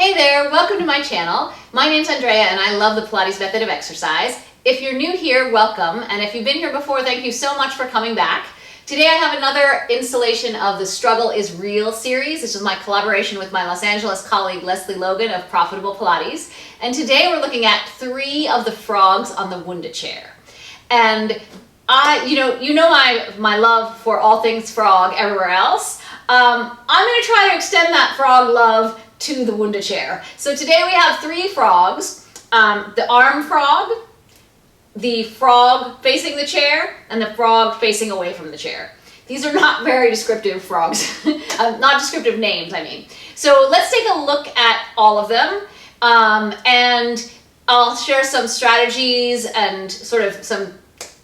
Hey there, welcome to my channel. My name's Andrea and I love the Pilates Method of Exercise. If you're new here, welcome, and if you've been here before, thank you so much for coming back. Today I have another installation of the Struggle is Real series. This is my collaboration with my Los Angeles colleague Lesley Logan of Profitable Pilates. And today we're looking at 3 of the frogs on the Wunda Chair. And you know my love for all things frog everywhere else. I'm going to try to extend that frog love to the Wunda Chair. So today we have 3 frogs, the arm frog, the frog facing the chair, and the frog facing away from the chair. These are not very descriptive frogs, not descriptive names, I mean. So let's take a look at all of them, and I'll share some strategies and sort of some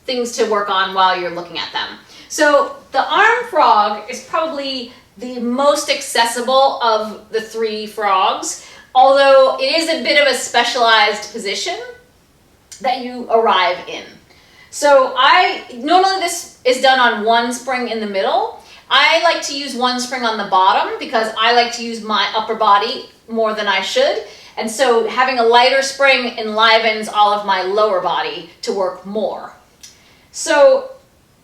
things to work on while you're looking at them. So the arm frog is probably the most accessible of the 3 frogs, although it is a bit of a specialized position that you arrive in. So normally this is done on 1 spring in the middle. I like to use 1 spring on the bottom because I like to use my upper body more than I should. And so having a lighter spring enlivens all of my lower body to work more. So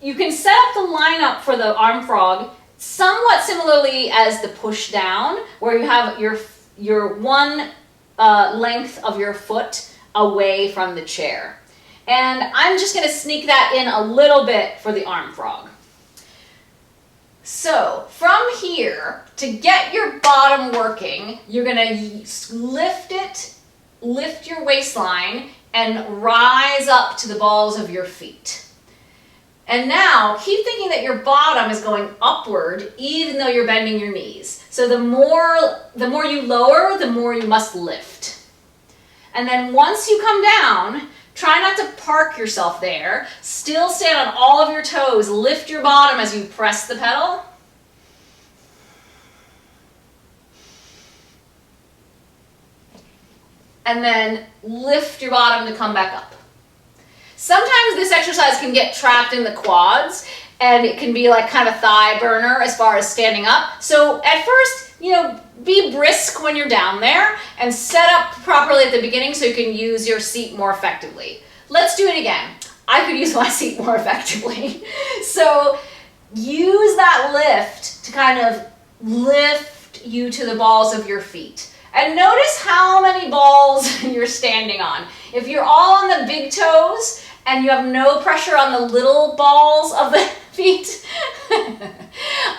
you can set up the lineup for the arm frog somewhat similarly as the push down, where you have your one length of your foot away from the chair. And I'm just going to sneak that in a little bit for the arm frog. So from here, to get your bottom working, you're going to lift your waistline and rise up to the balls of your feet. And now, keep thinking that your bottom is going upward even though you're bending your knees. So the more you lower, the more you must lift. And then once you come down, try not to park yourself there. Still stand on all of your toes. Lift your bottom as you press the pedal. And then lift your bottom to come back up. Sometimes this exercise can get trapped in the quads and it can be like kind of a thigh burner as far as standing up. So at first, be brisk when you're down there and set up properly at the beginning so you can use your seat more effectively. Let's do it again. I could use my seat more effectively. So use that lift to kind of lift you to the balls of your feet. And notice how many balls you're standing on. If you're all on the big toes and you have no pressure on the little balls of the feet,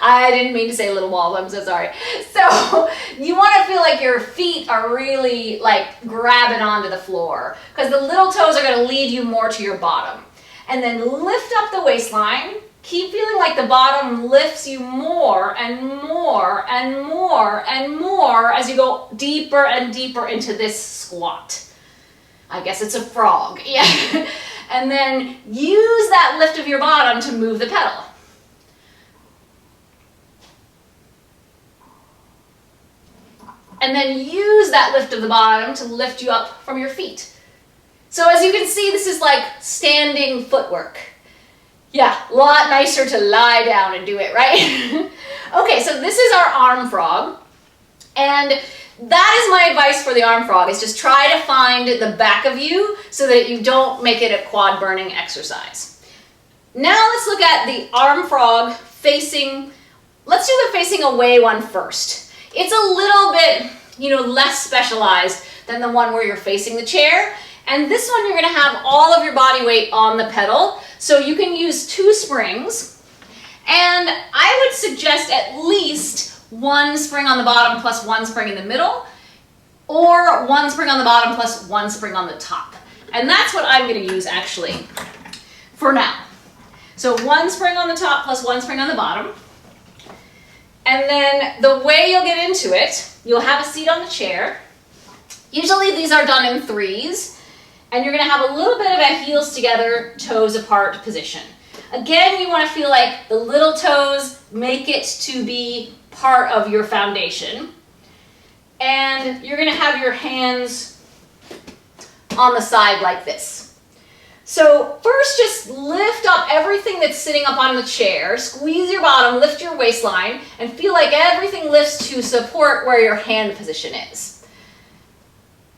I didn't mean to say little balls, I'm so sorry. So you want to feel like your feet are really like grabbing onto the floor because the little toes are going to lead you more to your bottom. And then lift up the waistline. Keep feeling like the bottom lifts you more and more and more and more as you go deeper and deeper into this squat. I guess it's a frog, yeah. And then use that lift of your bottom to move the pedal. And then use that lift of the bottom to lift you up from your feet. So as you can see, this is like standing footwork. Yeah, a lot nicer to lie down and do it, right? Okay, so this is our arm frog. And that is my advice for the arm frog, is just try to find the back of you so that you don't make it a quad burning exercise. Now let's look at the arm frog facing, let's do the facing away one first. It's a little bit, less specialized than the one where you're facing the chair. And this one you're going to have all of your body weight on the pedal. So you can use 2 springs. And I would suggest at least 1 spring on the bottom plus 1 spring in the middle, or 1 spring on the bottom plus 1 spring on the top. And that's what I'm going to use actually for now. So 1 spring on the top plus 1 spring on the bottom. And then the way you'll get into it, you'll have a seat on the chair. Usually these are done in 3s. And you're going to have a little bit of a heels together, toes apart position. Again, you want to feel like the little toes make it to be part of your foundation. And you're going to have your hands on the side like this. So first, just lift up everything that's sitting up on the chair. Squeeze your bottom, lift your waistline, and feel like everything lifts to support where your hand position is.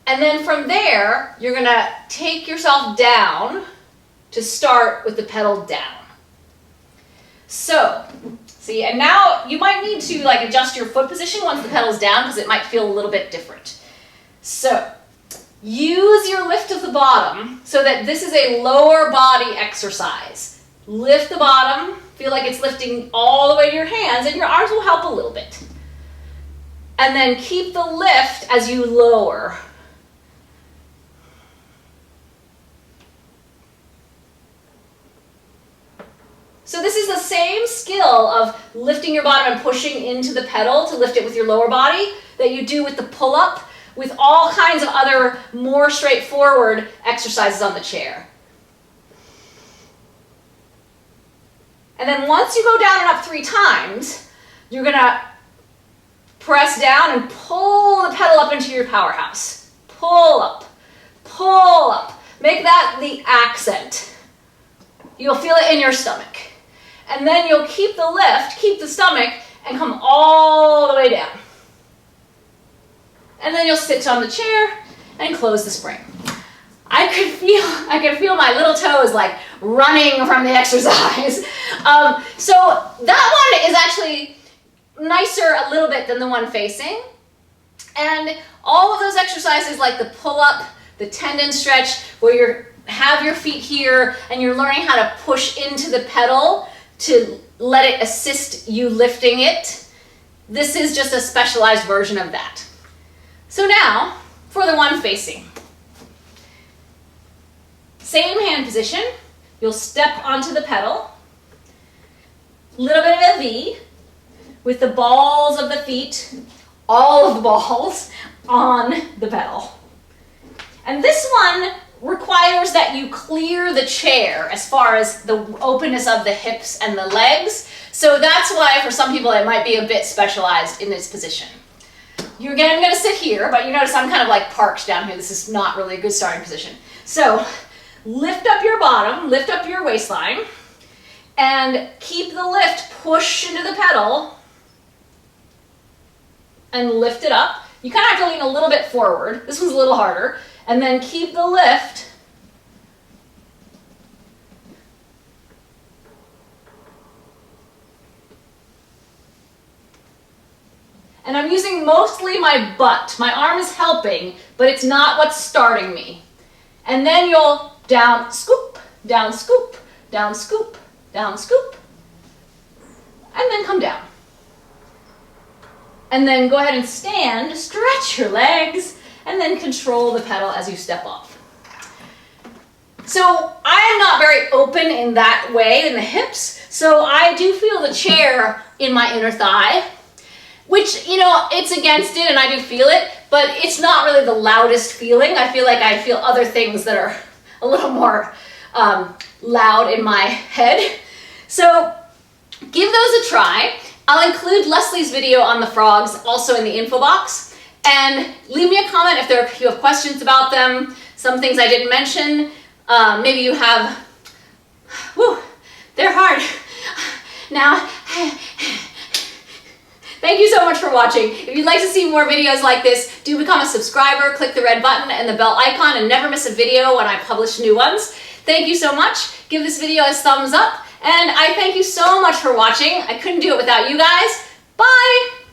And then from there, you're gonna take yourself down to start with the pedal down. So, see, and now you might need to like adjust your foot position once the pedal's down because it might feel a little bit different. So, use your lift of the bottom so that this is a lower body exercise. Lift the bottom, feel like it's lifting all the way to your hands, and your arms will help a little bit. And then keep the lift as you lower. So this is the same skill of lifting your bottom and pushing into the pedal to lift it with your lower body that you do with the pull-up, with all kinds of other more straightforward exercises on the chair. And then once you go down and up 3 times, you're gonna press down and pull the pedal up into your powerhouse. Pull up, pull up. Make that the accent. You'll feel it in your stomach. And then you'll keep the lift, keep the stomach, and come all the way down. And then you'll sit on the chair and close the spring. I could feel my little toes like running from the exercise. So that one is actually nicer a little bit than the one facing. And all of those exercises like the pull-up, the tendon stretch, where you have your feet here and you're learning how to push into the pedal to let it assist you lifting it. This is just a specialized version of that. So now, for the one facing. Same hand position, you'll step onto the pedal, little bit of a V, with the balls of the feet, all of the balls, on the pedal. And this one requires that you clear the chair as far as the openness of the hips and the legs. So that's why for some people it might be a bit specialized in this position. I'm gonna sit here, but you notice I'm kind of like parked down here. This is not really a good starting position. So lift up your bottom, lift up your waistline, and keep the lift, push into the pedal, and lift it up. You kind of have to lean a little bit forward. This one's a little harder. And then keep the lift. And I'm using mostly my butt. My arm is helping, but it's not what's starting me. And then you'll down, scoop, down, scoop, down, scoop, down, scoop. And then come down. And then go ahead and stand, stretch your legs, and then control the pedal as you step off. So I am not very open in that way in the hips, so I do feel the chair in my inner thigh, which, you know, it's against it and I do feel it, but it's not really the loudest feeling. I feel like I feel other things that are a little more loud in my head. So give those a try. I'll include Lesley's video on the frogs also in the info box. And leave me a comment if you have questions about them, some things I didn't mention. Maybe you have, they're hard. Now, thank you so much for watching. If you'd like to see more videos like this, do become a subscriber, click the red button and the bell icon and never miss a video when I publish new ones. Thank you so much. Give this video a thumbs up. And I thank you so much for watching. I couldn't do it without you guys. Bye!